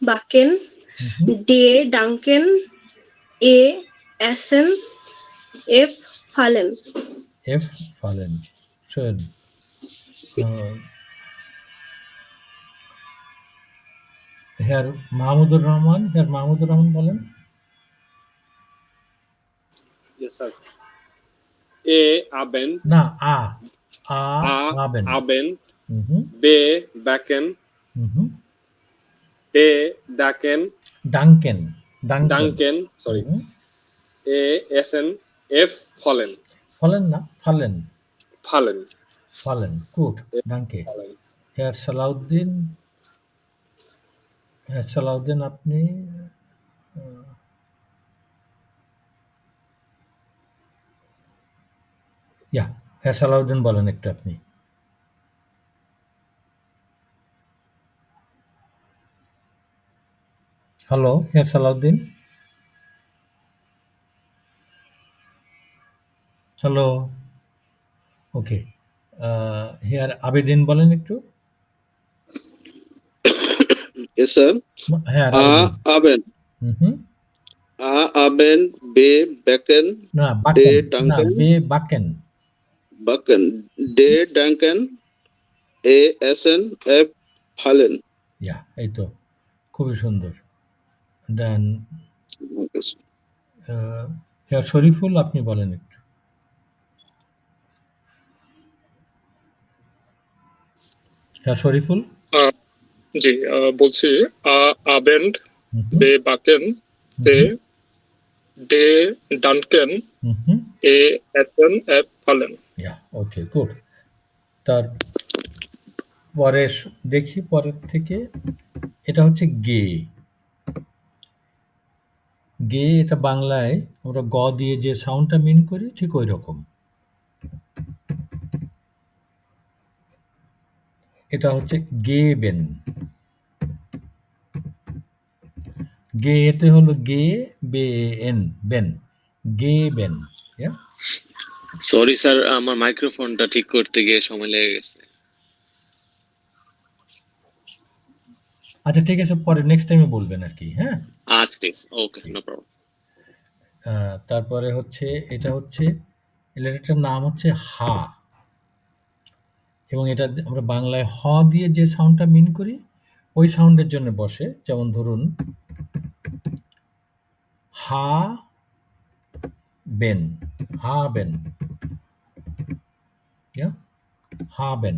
Backen, D Duncan, A Essen, F Fallen. শোন। মাহমুদুর রহমান বলেন। Yes, sir. A. Abend. না আ আ A. আবেন Abend. হুম B. Backen. হুম D. Daken. ডাঙ্কেন ডাঙ্কেন Duncan. Sorry. হুম, A. Essen. F. Fallen. ফলেন না ফালেন Fallen. ফালেন গুড ডাঙ্কে Fallen. হেয়ার সালাউদ্দিন আপনি হেয়ার সালাউদ্দিন বলেন একটু আপনি হ্যালো হেয়ার সালাউদ্দিন হ্যালো ওকে হেয়ার আবেদিন বলেন একটু Yes, sir. হ্যাঁ A. Abedin Abend. Hmm A. Abend. B. Backen. না D. বাকেন না Duncan. বে বাকেন Backen. D. Duncan. A. Essen. F. Fallen. এই তো খুবই সুন্দর দেন Okay, sir. হেয়ার শরীফুল আপনি বলেন একটু হেয়ার শরীফুল জি বলছি আবেন্ড বে বাকেন সে ডে ডানকেন এ এসএন এফ ফালেন ওকে গুড তার পরে দেখি পরের থেকে এটা হচ্ছে গে গে এটা বাংলায় আমরা গ দিয়ে যে সাউন্ডটা মিন করি ঠিক ওই রকম এটা হচ্ছে গেবেন গে এতে হলো গে বে এন বেন গেবেন সরি স্যার, আমার মাইক্রোফোনটা ঠিক করতে গিয়ে সময় লেগে গেছে। আচ্ছা ঠিক আছে পরে নেক্সট টাইমে বলবেন আর কি হ্যাঁ আচ্ছা ঠিক আছে, ওকে, নো প্রবলেম। তারপরে হচ্ছে এটা হচ্ছে লেটারটার নাম হচ্ছে হা এবং এটা আমরা বাংলায় হ দিয়ে যে সাউন্ডটা মিন করি ওই সাউন্ডের জন্য বসে যেমন ধরুন হা বেন হা বেন হা বেন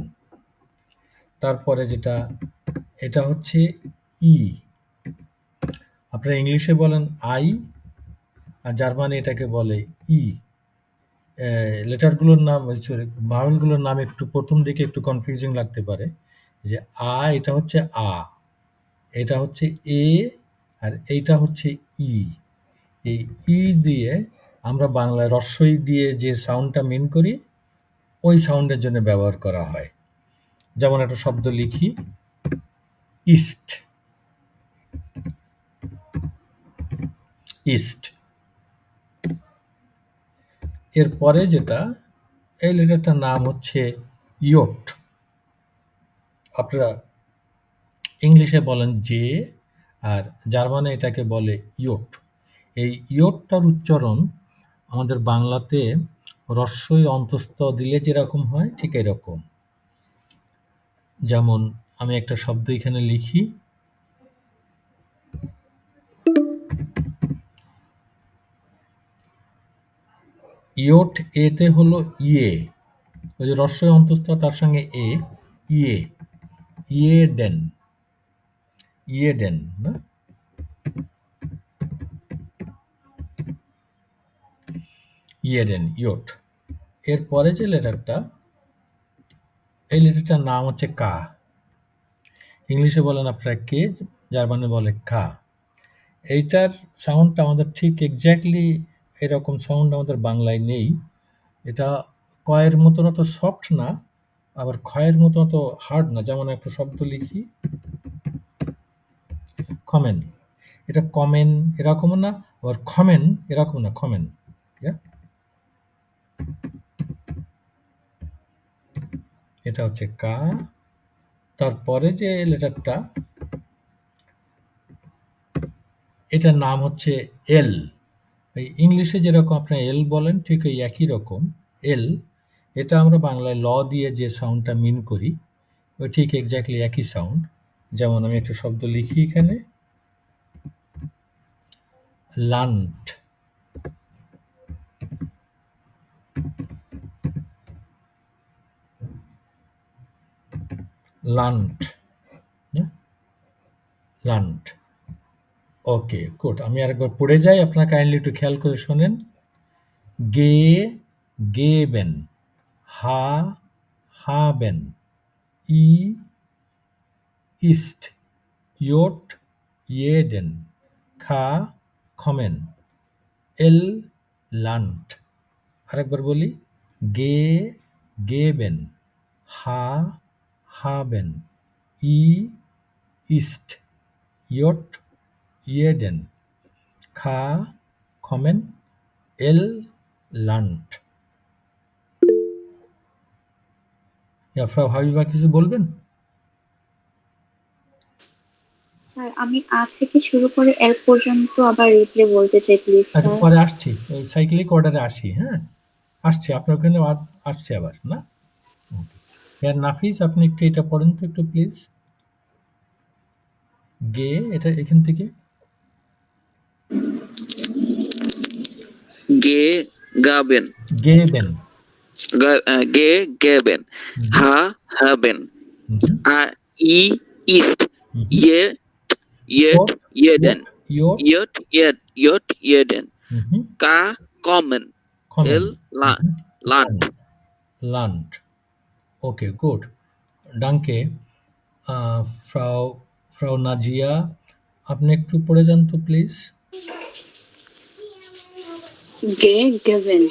তারপরে যেটা এটা হচ্ছে ই আপনারা ইংলিশে বলেন আই আর জার্মানি এটাকে বলে ই লেটারগুলোর নাম ভাওয়েলগুলোর নাম একটু প্রথম দিকে একটু কনফিউজিং লাগতে পারে যে এটা হচ্ছে আ এটা হচ্ছে এ আর এইটা হচ্ছে ই এই ই দিয়ে আমরা বাংলায় রস্বই দিয়ে যে সাউন্ডটা মিন করি ওই সাউন্ডের জন্য ব্যবহার করা হয় যেমন একটা শব্দ লিখি ইস্ট ইস্ট এরপরে যেটা এই লেটারটার নাম হচ্ছে ইয়োট আপনারা ইংলিশে বলেন যে আর জার্মানে এটাকে বলে ইয়োট এই ইয়োটটার উচ্চারণ আমাদের বাংলাতে রস্বই অন্তস্থ দিলে যেরকম হয় ঠিক এরকম যেমন আমি একটা শব্দ এখানে লিখি ইয়োট এতে হলো ইয়ে ওই যে রস্বই অন্তস্থ তার সঙ্গে ইয়ে ইয়েডেন ইয়েডেন না ইয়েডেন ইয়োট এরপরে যে লেটারটা এই লেটারটার নাম হচ্ছে কা ইংলিশে বলেন আপনারা কে জার্মানে বলে কা এইটার সাউন্ডটা আমাদের ঠিক এক্স্যাক্টলি এরকম সাউন্ড আমাদের বাংলায় নেই এটা কয়ের মতন অত সফট না আবার ক্ষয়ের মতো অত হার্ড না যেমন একটা শব্দ লিখি কমেন এটা কমেন এরকম না আবার খমেন এরকম না খমেন এটা হচ্ছে কা তারপরে যে লেটারটা এটার নাম হচ্ছে এল এই ইংলিশে যেরকম আপনার এল বলেন ঠিক ওই একই রকম এল এটা আমরা বাংলায় ল দিয়ে যে সাউন্ডটা মিন করি ওই ঠিক এক্স্যাক্টলি একই সাউন্ড যেমন আমি একটা শব্দ লিখি এখানে learnt learnt, learnt. Okay, good. আমি আরেকবার পড়ে যাই, আপনারা কাইন্ডলি একটু খেয়াল করে শোনেন। গে গেবেন, হা হাবেন, ই ইস্ট, ইয়োট ইয়েডেন, খা খমেন, এল লান্ট। আরেকবার বলি, গে গেবেন, হা হাবেন, ই ইস্ট, ইয়োট ইয়েডেন, খা খমেন, এল লান্ট। ফ্রাউ হাবিবা কিছু বলবেন? স্যার আমি আ থেকে শুরু করে এল পর্যন্ত আবার রিপ্লে বলতে চাই প্লিজ আচ্ছা, স্যার। পরে আসছি, ওই সাইক্লিক অর্ডারে আসি। হ্যাঁ, আসছি, আপনার ওখানে আসছে আবার না। ইয়ার নাফিস, আপনি একটু এটা পড়েন তো একটু প্লিজ। গে, এটা এখান থেকে গে গাবেন, গেবেন, গে গেবেন, হা হাবেন, আ ই ইস্ট, ইয়ে ইয়েট ইয়েডেন, ইয়ট ইয়ট ইয়েডেন, কা কমেন, এল learnt. Learnt. Okay, good. ডাঙ্কে, ফ্রাউ ফ্রাউ Nazia, আপনি একটু পড়ে যান তো please. Gay গেবেন,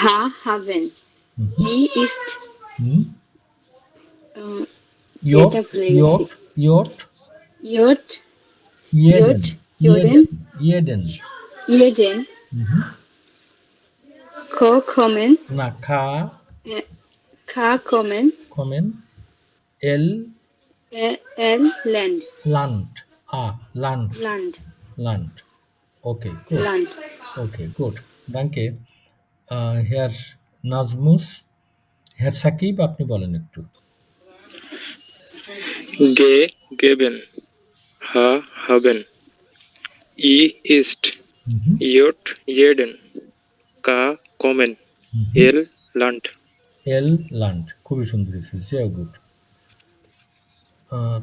Ha হাবেন, E east, ইয়োট যেটা ইয়োট ইয়োট ইয়োট ইয়েডেন, ইয়োডেন ইয়েডেন, ইয়েডেন, খ খমেন, না, খা খা খমেন, খমেন, এল এল ল্যান্ড, লান্ট, লান্ট, লান্ড, লান্ট। Okay, good. লান্ড। Okay, good. ডাঙ্কে, হেয়ার নাজমুস, হেয়ার সাকিব, আপনি বলেন একটু। গে গেবেন, হা হাবেন, ই ইস্ট, ইয়োট ইয়েডেন, কা কমেন, এল লান্ট। এল লান্ট, খুবই সুন্দর এসেছে, গুড।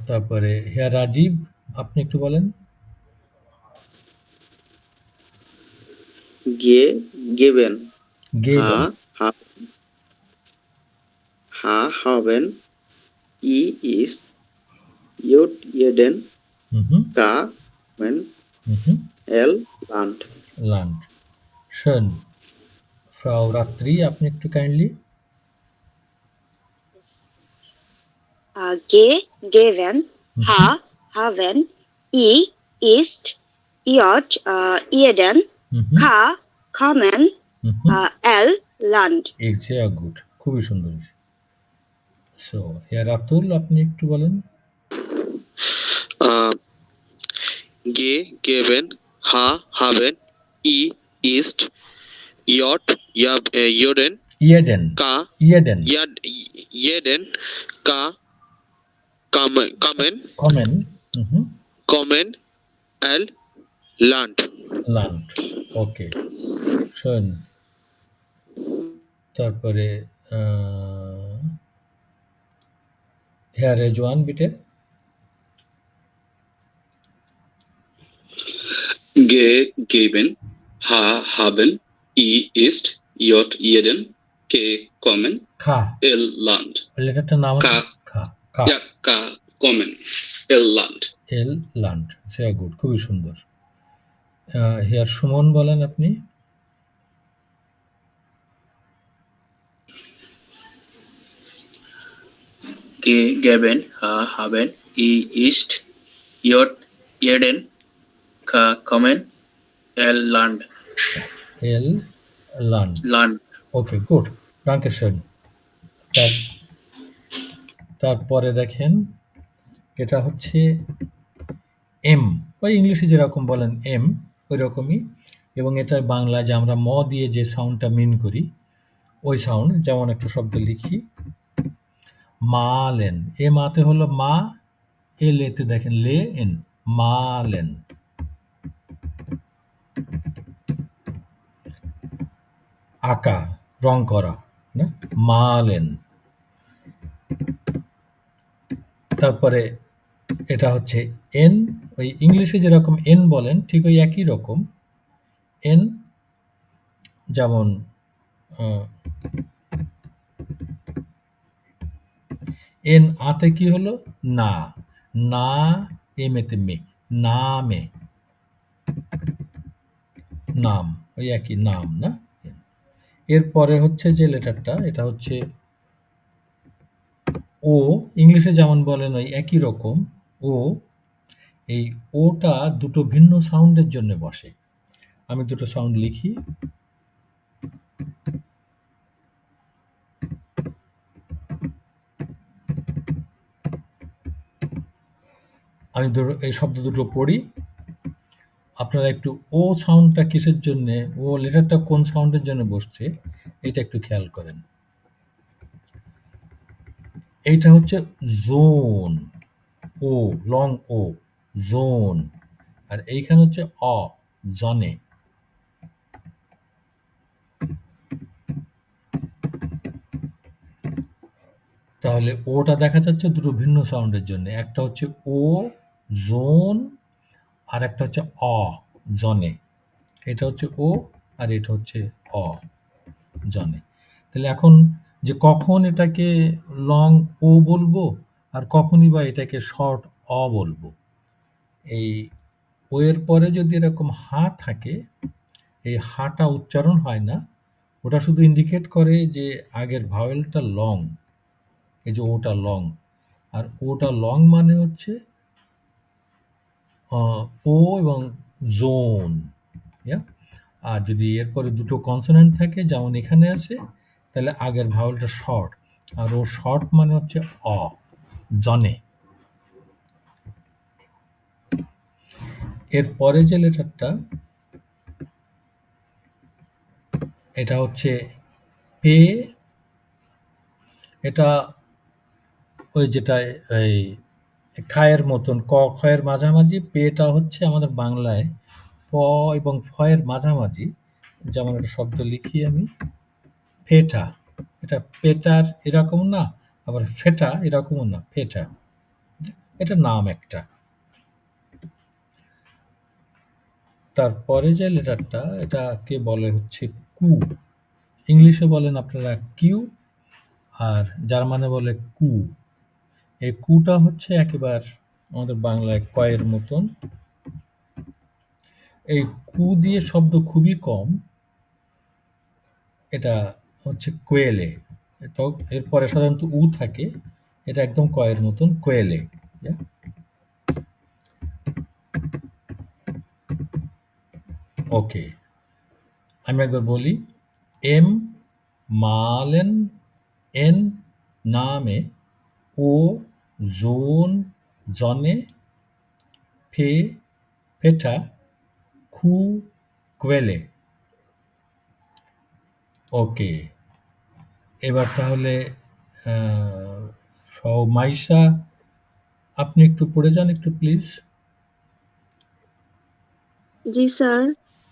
তারপরে হেয়ার রাজীব, আপনি একটু বলেন। গে গেবেন, হা গেবেন, হা হাবেন, ই ইস্ট, ইয়োট ইয়েডেন, কা মেন, এল লান্ড। লান্ড। শোন, ফ্রাউ রাত্রি, আপনি একটু কাইন্ডলি। গে গেভেন, হা হাভেন, ই ইস্ট, ইয়ট ইয়েডেন, খা খামেন, এল লান্ড। গুড, খুবই সুন্দর। সো হেয়ার রাতুল, আপনি একটু বলেন। গে গেবেন, হা হাবেন, ই ইস্ট, ইয়ট ইয়েডেন, ইয়েডেন, কা ইয়েডেন, ইয়েডেন, কা কামেন, কমেন, কমেন, এল লান্ড। লান্ড। ওকে, শোন, তারপরে হেয়ার রেজওয়ান বিটে। গে গেবেন, হা হাবেন, ই ইস্ট, ইয়ট ইয়েডেন, কে কমেন, খা এল লান্ড। লেটারটা নাম কা খা, খা, কা কমেন, এল লান্ড। এল লান্ড, সে গুড, খুবই সুন্দর। হেয়ার সুমন, বলেন আপনি। গে গেবেন, হা হাবেন, ই ইস্ট, ইয়ট ইয়েডেন, খা কমেন, এল লান্ড। এল লান্ড, লান্ড। ওকে, গুড, ডাঙ্কে শোন। তারপরে দেখেন, এটা হচ্ছে এম, ওই ইংলিশে যেরকম বলেন এম, ওই রকমই, এবং এটা বাংলায় যে আমরা ম দিয়ে যে সাউন্ডটা মিন করি, ওই সাউন্ড। যেমন একটা শব্দ লিখি, মালেন, এ মাতে হলো মা, এ লেতে দেখেন লে এন, মালেন। আঁকা, রং করা, না, মালেন। তারপরে এটা হচ্ছে এন, ওই ইংলিশে যেরকম এন বলেন ঠিক ওই একই রকম এন, যেমন এন আতে কি হলো না, না এমেতে মে, নামে, নাম ওই একই নাম না। এরপরে হচ্ছে যে লেটারটা এটা হচ্ছে ও, ইংলিশে যেমন বলেন ওই একই রকম ও, এই ওটা দুটো ভিন্ন সাউন্ডের জন্য বসে। আমি দুটো সাউন্ড লিখি, আমি এই শব্দ দুটো পড়ি, আপনারা একটু ও সাউন্ডটা কিসের জন্য, ও লেটারটা কোন সাউন্ডের জন্য বসছে এটা একটু খেয়াল করেন। এইটা হচ্ছে জোন, ও লং ও, জোন, আর এইখানে হচ্ছে অ, জনে। তাহলে ওটা দেখা যাচ্ছে দুটো ভিন্ন সাউন্ডের জন্য, একটা হচ্ছে ও জোন আর একটা হচ্ছে অ জনে। এটা হচ্ছে ও আর এটা হচ্ছে অ জনে। তাহলে এখন যে কখন এটাকে লং ও বলবো আর কখনই বা এটাকে শর্ট অ বলবো, এই ও এর পরে যদি এরকম হা থাকে, এই হাটা উচ্চারণ হয় না, ওটা শুধু ইন্ডিকেট করে যে আগের ভাওয়েলটা লং, এই যে ওটা লং, আর ওটা লং মানে হচ্ছে ও এবং জোন। আর যদি এরপরে দুটো কনসোনেন্ট থাকে যেমন এখানে আছে, তাহলে আগের ভাওয়েলটা শর্ট, আর ও শর্ট মানে হচ্ছে অ, জনে। এরপরে যে লেটারটা এটা হচ্ছে পে, এটা ওই যেটা এই খায়ের মতন ক খয়ের মাঝামাঝি, পেটা হচ্ছে আমাদের বাংলায় প এবং ফয়ের মাঝামাঝি। যেমন একটা শব্দ লিখি আমি, ফেটা, এটা পেটার এরকম না, আবার ফেটা এরকমও না, ফেটা, এটা নাম একটা। তারপরে যে লেটারটা এটাকে বলে হচ্ছে কু, ইংলিশে বলেন আপনারা কিউ, আর জার্মানে বলে কু। এই কুটা হচ্ছে একেবারে আমাদের বাংলায় কয়ের মতন। এই কু দিয়ে শব্দ খুবই কম, এটা হচ্ছে কোয়েলে, তো এরপরে সাধারণত উ থাকে, এটা একদম কয়ের মতন, কোয়েলে। ওকে, আমি একবার বলি, এম মালেন, এন নামে, ও জোন জনে, ফে ফেটা, খু কোয়েলে। ওকে, এবার তাহলে মাইশা আপনি একটু পড়ে যান একটু প্লিজ। G sir.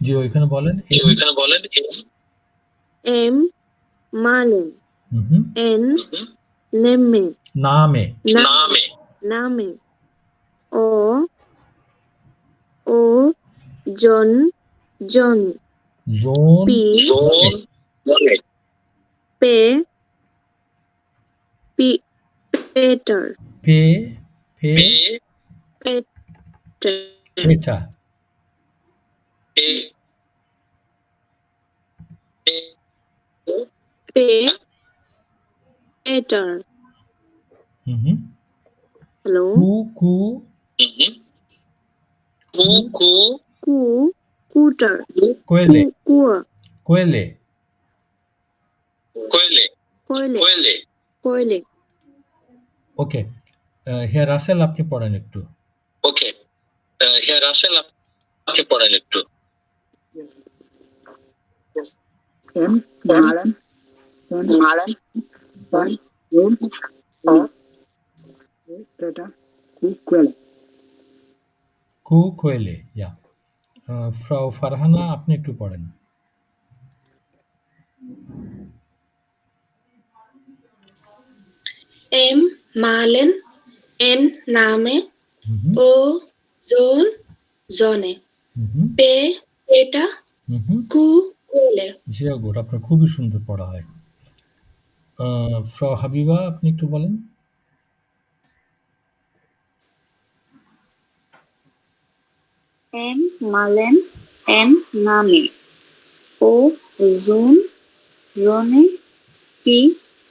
জি ওইখানে বলেন, এম মালেন, এন নেমে, নামে, নামে, ও ও জন জন, জোন পে পি পেটার, পে ফে পেটার, পেটা, পেটার। হ্যালো, কু কুটার, কোয়েলে, কুয়া, কোয়েলে, কোয়েলে। ওকে, হিয়ার রাসেল আপনি পড়েন একটু। এম মালেন, এন পেটা, কুয়েলে। কু কোয়েলে, ইয়া। ফ্রাউ ফারহানা আপনি একটু পড়েন। M মালেন, N Name, Mhm. O Zone, Mhm. P Peta, Mhm. Q Quelle. Sehr gut, আপনার খুবই সুন্দর পড়া হয়। ফ্রাউ হাবিবা, আপনি একটু বলেন। M Malen, N Name, O Zone, P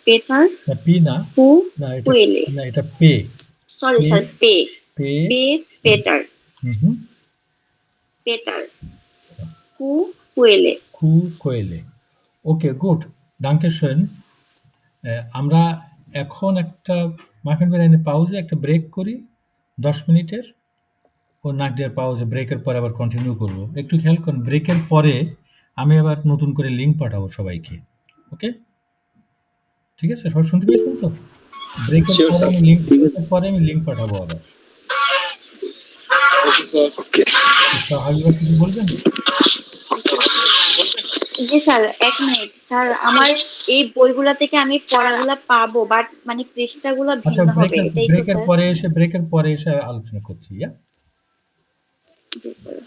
Peter, না, পি না, Q এটা Quelle. না, এটা pay. Sorry, pay sir, P pay Peter, হুম Peter, Q Quelle. কু কোয়েলে। ওকে, গুড, ডাঙ্কে শোন। আমরা এখন একটা মাখন বেরাইনে পাউজে একটা ব্রেক করি 10 মিনিটের। ও নাক দেওয়ার পাউজে ব্রেকের পরে আবার কন্টিনিউ করব। একটু খেয়াল করুন, ব্রেকের পরে আমি আবার নতুন করে লিঙ্ক পাঠাবো সবাইকে। ওকে, ঠিক আছে? সবাই শুনতে পেয়েছেন তো? ব্রেকের Sure, পরে sir. আমি লিঙ্ক পাঠাবো আবার। Okay, sir. Okay. হাবিবা কিছু বলবেন? জি স্যার, 1 মিনিট স্যার, আমার এই বইগুলা থেকে আমি পড়াগুলা পাবো, বাট মানে পৃষ্ঠাগুলো আচ্ছা, ভিন্ন হবে, এটাই তো স্যার? ব্রেকের পরে এসে আলোচনা করছি। জি স্যার।